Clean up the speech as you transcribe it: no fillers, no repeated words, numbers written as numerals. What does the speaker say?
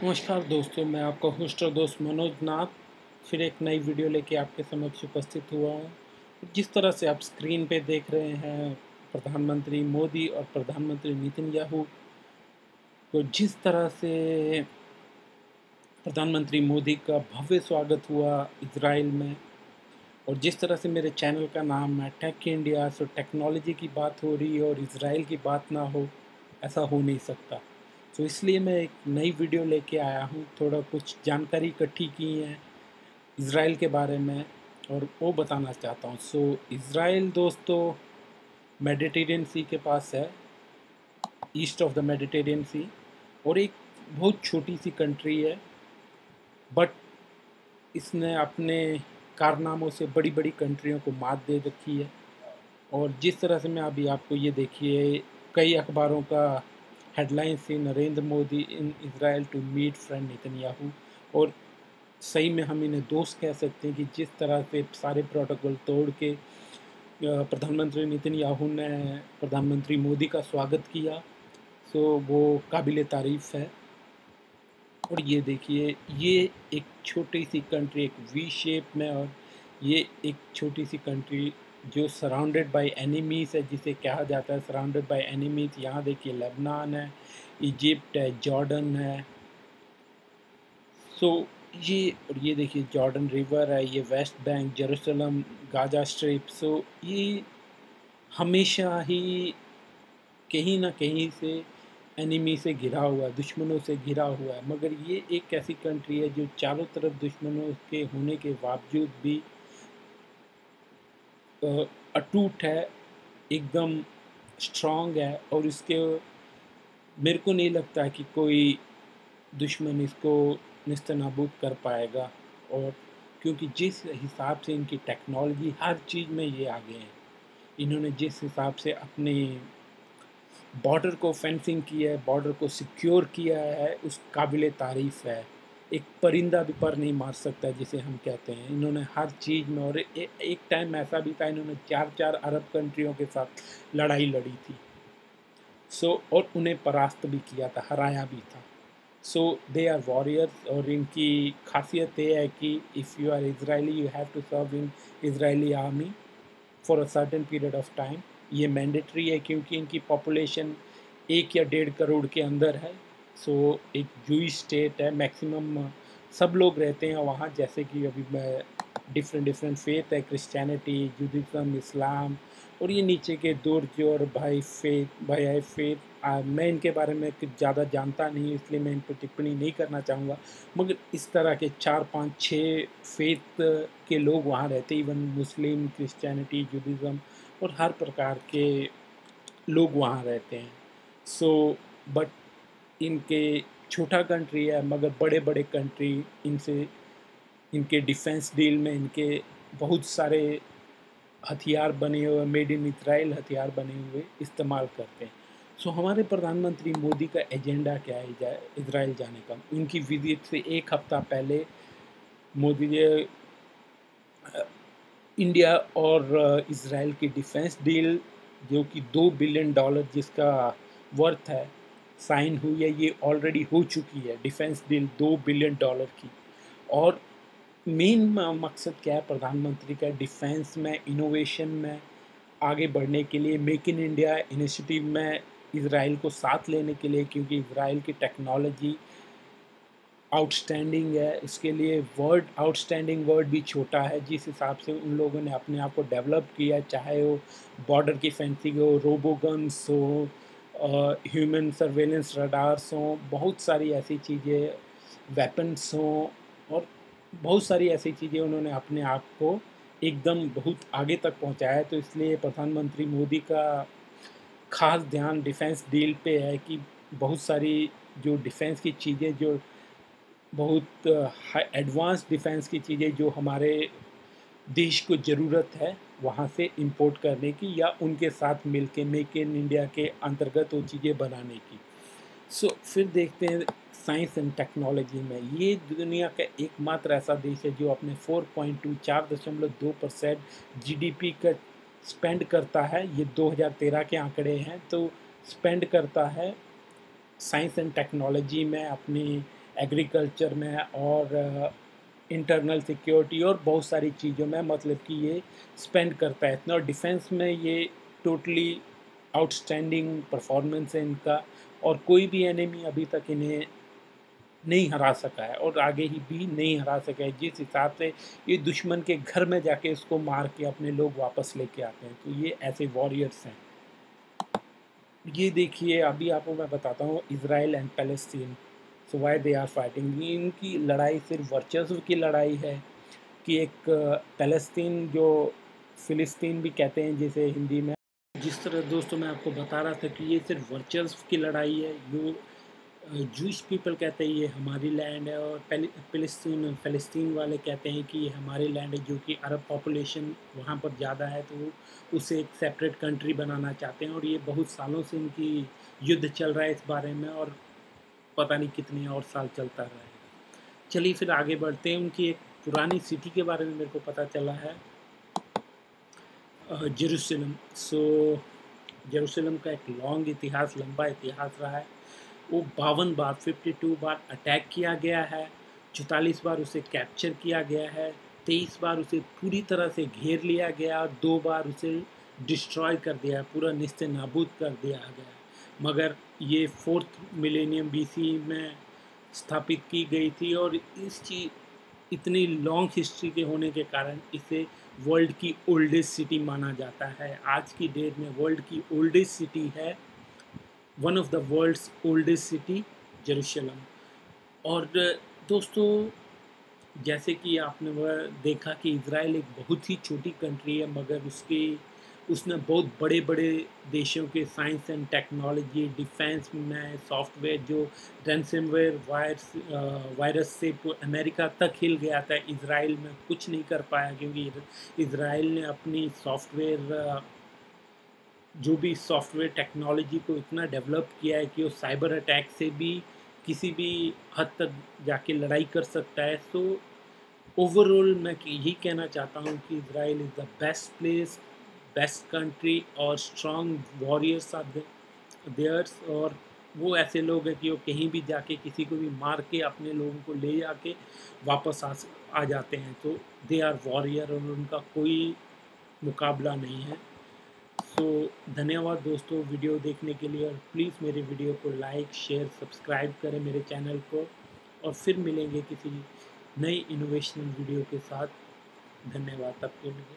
नमस्कार दोस्तों, मैं आपका होस्ट और दोस्त मनोज नाथ फिर एक नई वीडियो लेके आपके समक्ष उपस्थित हुआ हूँ। जिस तरह से आप स्क्रीन पे देख रहे हैं, प्रधानमंत्री मोदी और प्रधानमंत्री नेतन्याहू को जिस तरह से प्रधानमंत्री मोदी का भव्य स्वागत हुआ इज़राइल में, और जिस तरह से मेरे चैनल का नाम है टेक इंडिया, सो टेक्नोलॉजी की बात हो रही है और इज़राइल की बात ना हो, ऐसा हो नहीं सकता। तो इसलिए मैं एक नई वीडियो लेके आया हूँ, थोड़ा कुछ जानकारी इकट्ठी की है इज़राइल के बारे में और वो बताना चाहता हूँ। सो इज़राइल दोस्तों मेडिटेरियन सी के पास है, ईस्ट ऑफ द मेडिटेरियन सी, और एक बहुत छोटी सी कंट्री है, बट इसने अपने कारनामों से बड़ी बड़ी कंट्रियों को मात दे रखी है। और जिस तरह से मैं अभी आपको ये देखिए, कई अखबारों का हेडलाइंस थी, Narendra Modi in Israel to meet friend Netanyahu. और सही में हम इन्हें दोस्त कह सकते हैं कि जिस तरह से सारे प्रोटोकॉल तोड़ के प्रधानमंत्री नेतन्याहू ने प्रधानमंत्री मोदी का स्वागत किया, सो वो काबिल तारीफ़ है। और ये देखिए, ये एक छोटी सी कंट्री एक वी शेप में, और ये एक छोटी सी कंट्री जो सराउंडेड बाय एनिमीज़ है, जिसे कहा जाता है सराउंडेड बाय एनिमीज़। यहाँ देखिए लेबनान है, इजिप्ट है, जॉर्डन है। सो ये देखिए जॉर्डन रिवर है, ये West Bank, Jerusalem, Gaza Strip. So ये हमेशा ही कहीं ना कहीं से एनिमी से घिरा हुआ है, दुश्मनों से घिरा हुआ है। मगर ये एक ऐसी कंट्री है जो चारों तरफ दुश्मनों के होने के बावजूद भी अटूट है, एकदम स्ट्रांग है। और इसके मेरे को नहीं लगता है कि कोई दुश्मन इसको निस्तनाबूद कर पाएगा। और क्योंकि जिस हिसाब से इनकी टेक्नोलॉजी हर चीज़ में ये आगे हैं, इन्होंने जिस हिसाब से अपने बॉर्डर को फेंसिंग किया है, बॉर्डर को सिक्योर किया है, उस काबिल तारीफ़ है। एक परिंदा भी पर नहीं मार सकता जिसे हम कहते हैं। इन्होंने हर चीज़ में, और एक टाइम ऐसा भी था इन्होंने 4-4 अरब कंट्रियों के साथ लड़ाई लड़ी थी। और उन्हें परास्त भी किया था, हराया भी था। So they are warriors. और इनकी खासियत ये है कि if you are Israeli you have to serve in Israeli army for a certain period of time. ये मैंडेटरी है क्योंकि इनकी पॉपुलेशन 1 या 1.5 करोड़ के अंदर है। एक जूइश स्टेट है, मैक्सिमम सब लोग रहते हैं वहाँ। जैसे कि अभी मैं डिफरेंट डिफरेंट फेथ है, क्रिश्चियनिटी, जुडिज़म, इस्लाम, और ये नीचे के दुर्ज और भाई फेथ। मैं इनके बारे में कुछ ज़्यादा जानता नहीं, इसलिए मैं इन पर टिप्पणी नहीं करना चाहूँगा। मगर इस तरह के 4-5-6 फेथ के लोग वहाँ रहते हैं, इवन मुस्लिम, क्रिश्चियनिटी, जुडिज़म, और हर प्रकार के लोग वहाँ रहते हैं। सो बट इनके छोटा कंट्री है, मगर बड़े बड़े कंट्री इनसे, इनके डिफेंस डील में इनके बहुत सारे हथियार बने हुए, मेड इन इज़राइल हथियार बने हुए इस्तेमाल करते हैं। हमारे प्रधानमंत्री मोदी का एजेंडा क्या है इज़राइल जाने का? उनकी विज़िट से 1 हफ़्ता पहले मोदी जी इंडिया और इज़राइल की डिफेंस डील, जो कि $2 बिलियन जिसका वर्थ है, साइन हुई है। ये ऑलरेडी हो चुकी है डिफेंस डील $2 बिलियन की। और मेन मकसद क्या है प्रधानमंत्री का? डिफेंस में, इनोवेशन में आगे बढ़ने के लिए, मेक इन इंडिया इनिशिएटिव में इज़राइल को साथ लेने के लिए, क्योंकि इज़राइल की टेक्नोलॉजी आउटस्टैंडिंग है। इसके लिए वर्ड आउटस्टैंडिंग वर्ड भी छोटा है, जिस हिसाब से उन लोगों ने अपने आप को डेवलप किया, चाहे वो बॉर्डर की फेंसिंग हो, रोबोगन्स हो, ह्यूमन सर्वेलेंस रडार्स हों, बहुत सारी ऐसी चीज़ें, वेपन्स हों, और बहुत सारी ऐसी चीज़ें उन्होंने अपने आप को एकदम बहुत आगे तक पहुंचाया है। तो इसलिए प्रधानमंत्री मोदी का ख़ास ध्यान डिफेंस डील पे है कि बहुत सारी जो डिफेंस की चीज़ें, जो बहुत हाई एडवांस डिफेंस की चीज़ें जो हमारे देश को ज़रूरत है, वहाँ से इंपोर्ट करने की, या उनके साथ मिलके मेक इन इंडिया के अंतर्गत वो चीज़ें बनाने की। फिर देखते हैं साइंस एंड टेक्नोलॉजी में। ये दुनिया का एकमात्र ऐसा देश है जो अपने 4.2 4.2% जीडीपी का स्पेंड करता है। ये 2013 के आंकड़े हैं। तो स्पेंड करता है साइंस एंड टेक्नोलॉजी में, अपनी एग्रीकल्चर में और इंटरनल सिक्योरिटी और बहुत सारी चीज़ों में मतलब कि ये स्पेंड करता है इतना। और डिफेंस में ये टोटली आउटस्टैंडिंग परफॉर्मेंस है इनका, और कोई भी एनिमी अभी तक इन्हें नहीं हरा सका है और आगे ही भी नहीं हरा सका है। जिस हिसाब से ये दुश्मन के घर में जाके उसको मार के अपने लोग वापस लेके आते हैं, तो ये ऐसे वॉरियर्स हैं। ये देखिए, अभी आपको मैं बताता हूँ Israel and Palestine, so why they are fighting. इनकी लड़ाई सिर्फ वर्चस्व की लड़ाई है कि एक पैलेस्तीन जो फ़िलिस्तीन भी कहते हैं जिसे हिंदी में, जिस तरह दोस्तों मैं आपको बता रहा था कि ये सिर्फ वर्चस्व की लड़ाई है। जो जूश पीपल कहते हैं ये हमारी लैंड है, और फ़लस्तीन वाले कहते हैं कि ये हमारी लैंड है, जो कि अरब पॉपुलेशन वहाँ पर ज़्यादा है, तो वो उसे एक सेपरेट कंट्री बनाना चाहते हैं। और ये बहुत सालों से इनकी युद्ध चल रहा है इस बारे में, और पता नहीं कितने और साल चलता रहेगा। चलिए फिर आगे बढ़ते हैं। उनकी एक पुरानी सिटी के बारे में मेरे को पता चला है, जेरूसलम। सो जेरूसलम का एक लंबा इतिहास रहा है। वो 52 बार 52 बार अटैक किया गया है, 44 बार उसे कैप्चर किया गया है, 23 बार उसे पूरी तरह से घेर लिया गया और 2 बार उसे डिस्ट्रॉय कर दिया, पूरा निस्ते नाबूद कर दिया गया। मगर ये 4th मिलेनियम BC में स्थापित की गई थी, और इस चीज़ इतनी लॉन्ग हिस्ट्री के होने के कारण इसे वर्ल्ड की ओल्डेस्ट सिटी माना जाता है। आज की डेट में वर्ल्ड की ओल्डेस्ट सिटी है, one of the world's oldest city, Jerusalem. और दोस्तों, जैसे कि आपने वह देखा कि इज़राइल एक बहुत ही छोटी कंट्री है, मगर उसने बहुत बड़े बड़े देशों के साइंस एंड टेक्नोलॉजी, डिफेंस में सॉफ्टवेयर, जो रैंसमवेयर वायरस से अमेरिका तक हिल गया था, इज़राइल में कुछ नहीं कर पाया, क्योंकि इज़राइल ने अपनी सॉफ्टवेयर जो भी सॉफ्टवेयर टेक्नोलॉजी को इतना डेवलप किया है कि वो साइबर अटैक से भी किसी भी हद तक जाके लड़ाई कर सकता है। सो ओवरऑल मैं यही कहना चाहता हूँ कि Israel is the best place, best country, और स्ट्रॉन्ग वॉरियर्स आर देयर्स। और वो ऐसे लोग हैं कि वो कहीं भी जाके किसी को भी मार के अपने लोगों को ले जाके वापस आ जाते हैं। तो दे आर वॉरियर, और उनका कोई मुकाबला नहीं है। तो धन्यवाद दोस्तों वीडियो देखने के लिए, और प्लीज़ मेरे वीडियो को लाइक शेयर सब्सक्राइब करें मेरे चैनल को, और फिर मिलेंगे किसी नई इनोवेशनल वीडियो के साथ। धन्यवाद तब के लिए।